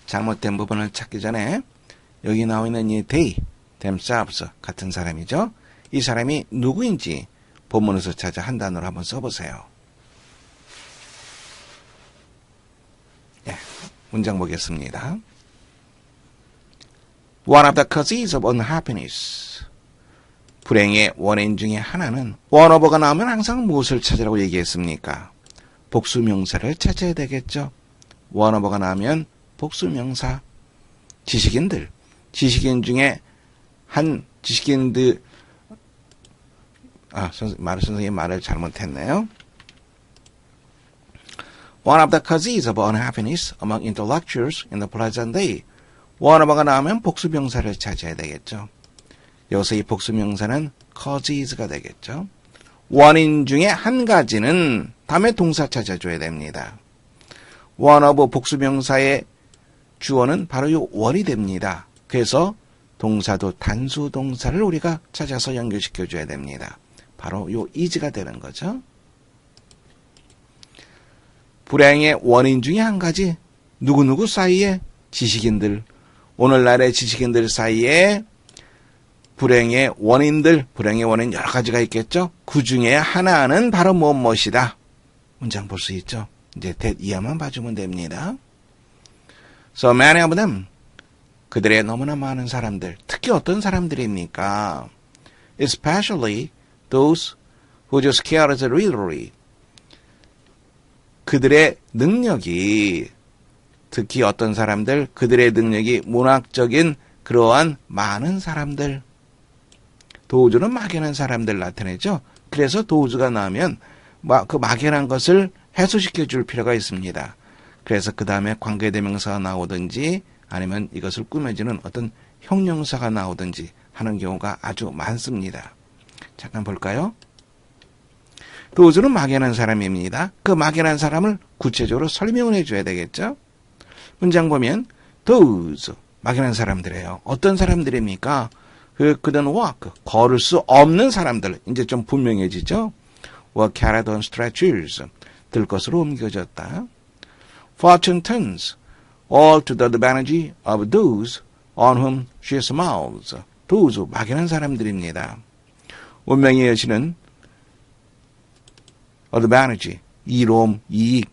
잘못된 부분을 찾기 전에 여기 나와 있는 이 they, themselves 같은 사람이죠. 이 사람이 누구인지 본문에서 찾아 한 단어로 한번 써보세요. 예, 문장 보겠습니다. One of the causes of unhappiness. 불행의 원인 중에 하나는 원어버가 나오면 항상 무엇을 찾으라고 얘기했습니까? 복수명사를 찾아야 되겠죠. 원어버가 나오면 복수명사. 지식인 중에 한 지식인들 선생님 말을 잘못했네요. One of the causes of unhappiness among intellectuals in the present day. 원어버가 나오면 복수명사를 찾아야 되겠죠. 여기서 이 복수명사는 causes가 되겠죠. 원인 중에 한 가지는 다음에 동사 찾아줘야 됩니다. 원어브 복수명사의 주어는 바로 이 원이 됩니다. 그래서 동사도 단수 동사를 우리가 찾아서 연결시켜줘야 됩니다. 바로 이 is가 되는 거죠. 불행의 원인 중에 한 가지, 누구누구 사이에 지식인들, 오늘날의 지식인들 사이에 불행의 원인 여러 가지가 있겠죠. 그 중에 하나는 바로 무엇이다. 문장 볼 수 있죠. 이제 that 이하만 봐주면 됩니다. So many of them. 그들의 너무나 많은 사람들. 특히 어떤 사람들입니까? Especially those who just care as literally. 그들의 능력이, 특히 어떤 사람들, 그들의 능력이 문학적인 그러한 많은 사람들. 도우주는 막연한 사람들 나타내죠. 그래서 도우주가 나오면 그 막연한 것을 해소시켜 줄 필요가 있습니다. 그래서 그 다음에 관계대명사가 나오든지 아니면 이것을 꾸며주는 어떤 형용사가 나오든지 하는 경우가 아주 많습니다. 잠깐 볼까요? 도우주는 막연한 사람입니다. 그 막연한 사람을 구체적으로 설명을 해줘야 되겠죠. 문장 보면 those, 막연한 사람들이에요. 어떤 사람들입니까? couldn't walk, 걸을 수 없는 사람들, 이제 좀 분명해지죠. were carried on stretchers, 들 것으로 옮겨졌다. fortune turns, all to the advantage of those on whom she smiles. those, 막연한 사람들입니다. 운명의 여신은 advantage, 이로움, 이익,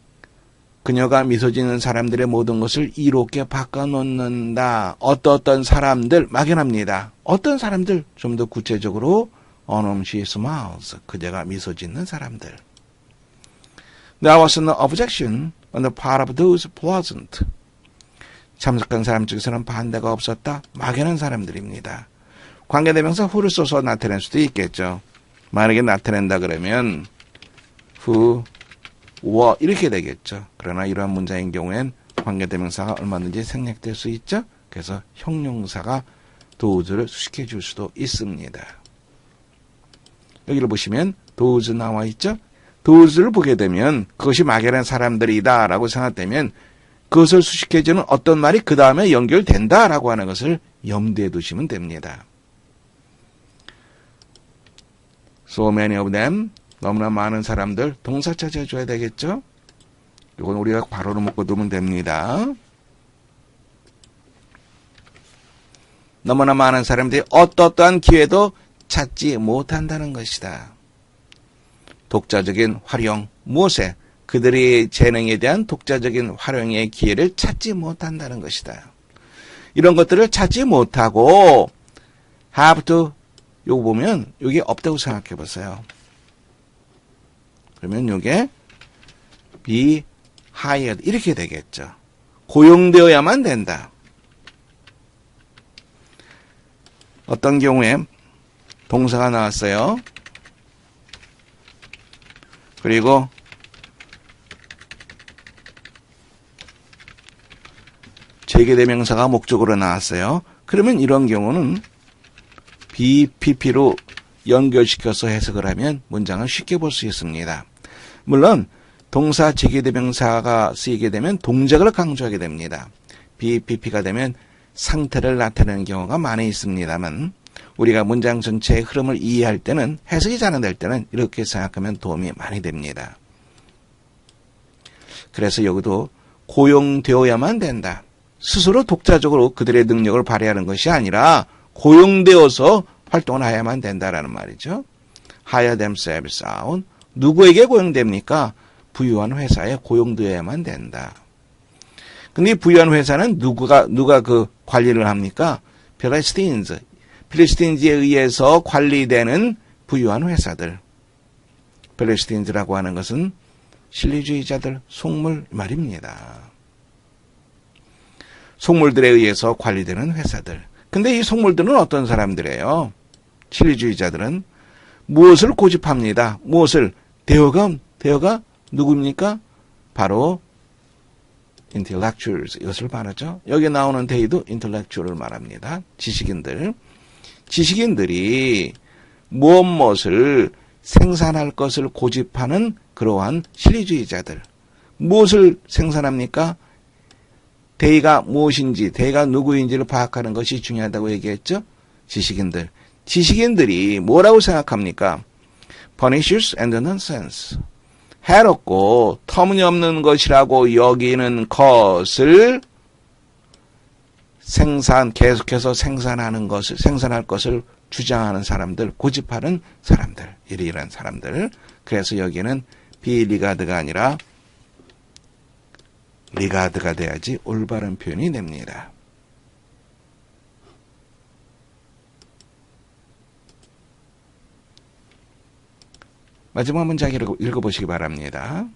그녀가 미소 짓는 사람들의 모든 것을 이롭게 바꿔놓는다. 어떤 사람들, 막연합니다. 어떤 사람들, 좀 더 구체적으로 on whom she smiles, 그녀가 미소 짓는 사람들. There was no objection on the part of those present. 참석한 사람 중에서는 반대가 없었다. 막연한 사람들입니다. 관계대명사 who를 써서 나타낼 수도 있겠죠. 만약에 나타낸다 그러면 who, were 이렇게 되겠죠. 그러나 이러한 문장인 경우엔 관계대명사가 얼마든지 생략될 수 있죠. 그래서 형용사가 thouse를 수식해 줄 수도 있습니다. 여기를 보시면 those 나와 있죠. those를 보게 되면 그것이 막연한 사람들이다 라고 생각되면 그것을 수식해 주는 어떤 말이 그 다음에 연결된다 라고 하는 것을 염두에 두시면 됩니다. So many of them, 너무나 많은 사람들, 동사 찾아줘야 되겠죠? 이건 우리가 괄호로 묶어두면 됩니다. 너무나 많은 사람들이 어떠한 기회도 찾지 못한다는 것이다. 독자적인 활용, 무엇에? 그들의 재능에 대한 독자적인 활용의 기회를 찾지 못한다는 것이다. 이런 것들을 찾지 못하고 have to, 요거 보면 이게 없다고 생각해 보세요. 그러면 이게 be hired 이렇게 되겠죠. 고용되어야만 된다. 어떤 경우에 동사가 나왔어요. 그리고 재개대명사가 목적으로 나왔어요. 그러면 이런 경우는 BPP로 연결시켜서 해석을 하면 문장을 쉽게 볼 수 있습니다. 물론 동사 재개대명사가 쓰이게 되면 동작을 강조하게 됩니다. BPP가 되면 상태를 나타내는 경우가 많이 있습니다만 우리가 문장 전체의 흐름을 이해할 때는 해석이 잘 안 될 때는 이렇게 생각하면 도움이 많이 됩니다. 그래서 여기도 고용되어야만 된다. 스스로 독자적으로 그들의 능력을 발휘하는 것이 아니라 고용되어서 활동을 해야만 된다라는 말이죠. hire themselves out. 누구에게 고용됩니까? 부유한 회사에 고용되어야만 된다. 근데 이 부유한 회사는 누가 그 관리를 합니까? 필리스틴즈에 의해서 관리되는 부유한 회사들. 필리스틴즈라고 하는 것은 실리주의자들, 속물 말입니다. 속물들에 의해서 관리되는 회사들. 근데 이 속물들은 어떤 사람들이에요? 실리주의자들은 무엇을 고집합니다. 무엇을? 대어가 누구입니까? 바로 intellectuals 이것을 말하죠. 여기 나오는 데이도 intellectual을 말합니다. 지식인들이 무엇을 생산할 것을 고집하는 그러한 실리주의자들. 무엇을 생산합니까? 대의가 무엇인지, 대의가 누구인지를 파악하는 것이 중요하다고 얘기했죠. 지식인들이 뭐라고 생각합니까? pernicious and nonsense. 해롭고 터무니없는 것이라고 여기는 것을 계속해서 생산할 것을 주장하는 사람들, 고집하는 사람들, 이런 사람들. 그래서 여기는 비리가드가 아니라 리가드가 돼야지 올바른 표현이 됩니다. 마지막 문장 읽어보시기 바랍니다.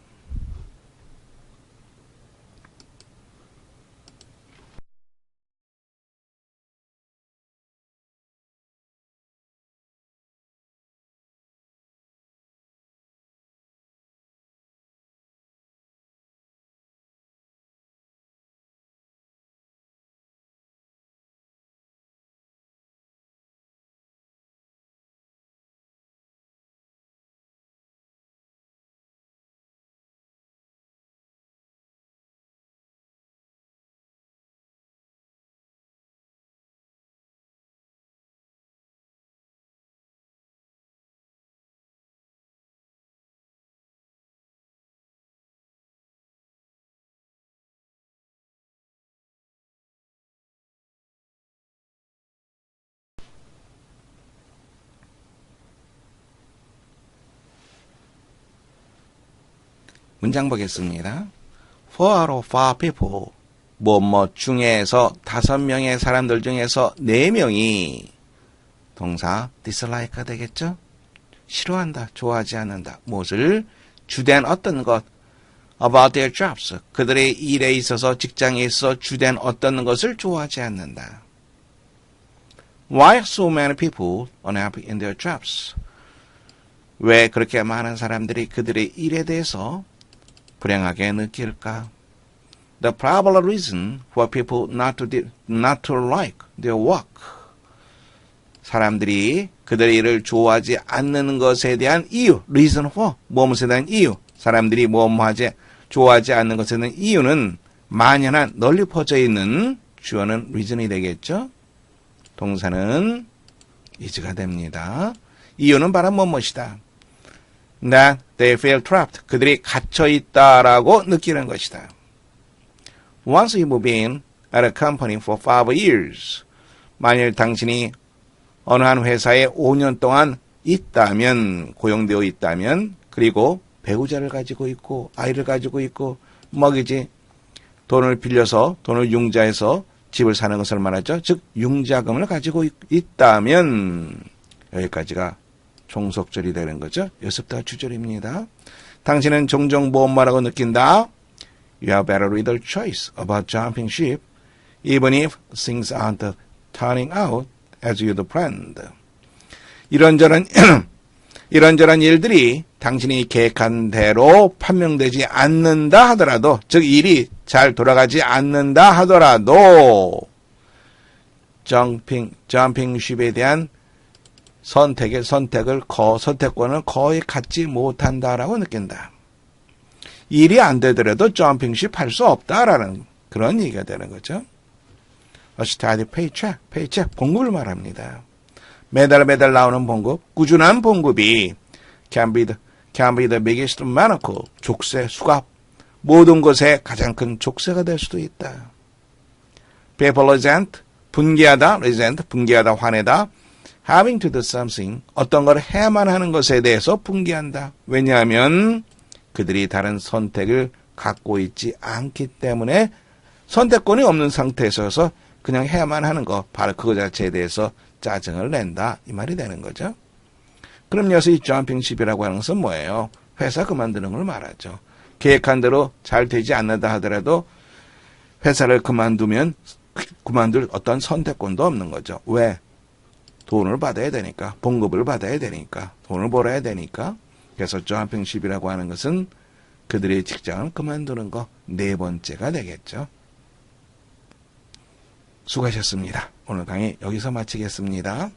문장 보겠습니다. Four out of five people. 중에서 5명의 사람들 중에서 4명이 동사 dislike가 되겠죠? 싫어한다, 좋아하지 않는다. 무엇을? 주된 어떤 것. About their jobs. 그들의 일에 있어서 직장에 있어 주된 어떤 것을 좋아하지 않는다. Why so many people unhappy in their jobs? 왜 그렇게 많은 사람들이 그들의 일에 대해서 불행하게 느낄까? The probable reason for people not to like their work. 사람들이 그들의 일을 좋아하지 않는 것에 대한 이유, reason for, 무엇에 대한 이유. 사람들이 좋아하지 않는 것에 대한 이유는 만연한 널리 퍼져 있는 주어는 reason이 되겠죠. 동사는 is가 됩니다. 이유는 바로 무엇이다. That they feel trapped. 그들이 갇혀있다라고 느끼는 것이다. Once you've been at a company for 5 years. 만일 당신이 어느 한 회사에 5년 동안 고용되어 있다면, 그리고 배우자를 가지고 있고, 아이를 가지고 있고, 돈을 빌려서, 돈을 융자해서 집을 사는 것을 말하죠. 즉, 융자금을 가지고 있다면, 여기까지가 종속절이 되는 거죠. 여기서부터 주절입니다. 당신은 종종 무엇말하고 느낀다. You have very little choice about jumping ship, even if things aren't turning out as you'd planned. 이런저런 일들이 당신이 계획한 대로 판명되지 않는다 하더라도, 즉 일이 잘 돌아가지 않는다 하더라도 점핑 ship에 대한 선택권을 거의 갖지 못한다라고 느낀다. 일이 안 되더라도 점핑십 할 수 없다라는 그런 얘기가 되는 거죠. A steady paycheck, 봉급을 말합니다. 매달 나오는 봉급, 꾸준한 봉급이 can be the biggest miracle, 족쇄, 수갑, 모든 것에 가장 큰 족쇄가 될 수도 있다. people resent, 분개하다, resent, 분개하다, 화내다, having to do something, 어떤 걸 해야만 하는 것에 대해서 분개한다. 왜냐하면 그들이 다른 선택을 갖고 있지 않기 때문에 선택권이 없는 상태에서 그냥 해야만 하는 거, 바로 그거 자체에 대해서 짜증을 낸다. 이 말이 되는 거죠. 그럼 여기서 이 jumping ship이라고 하는 것은 뭐예요? 회사 그만두는 걸 말하죠. 계획한 대로 잘 되지 않는다 하더라도 회사를 그만두면 그만둘 어떤 선택권도 없는 거죠. 왜? 돈을 받아야 되니까, 봉급을 받아야 되니까, 돈을 벌어야 되니까. 그래서 jumping ship이라고 하는 것은 그들의 직장을 그만두는 거, 네 번째가 되겠죠. 수고하셨습니다. 오늘 강의 여기서 마치겠습니다.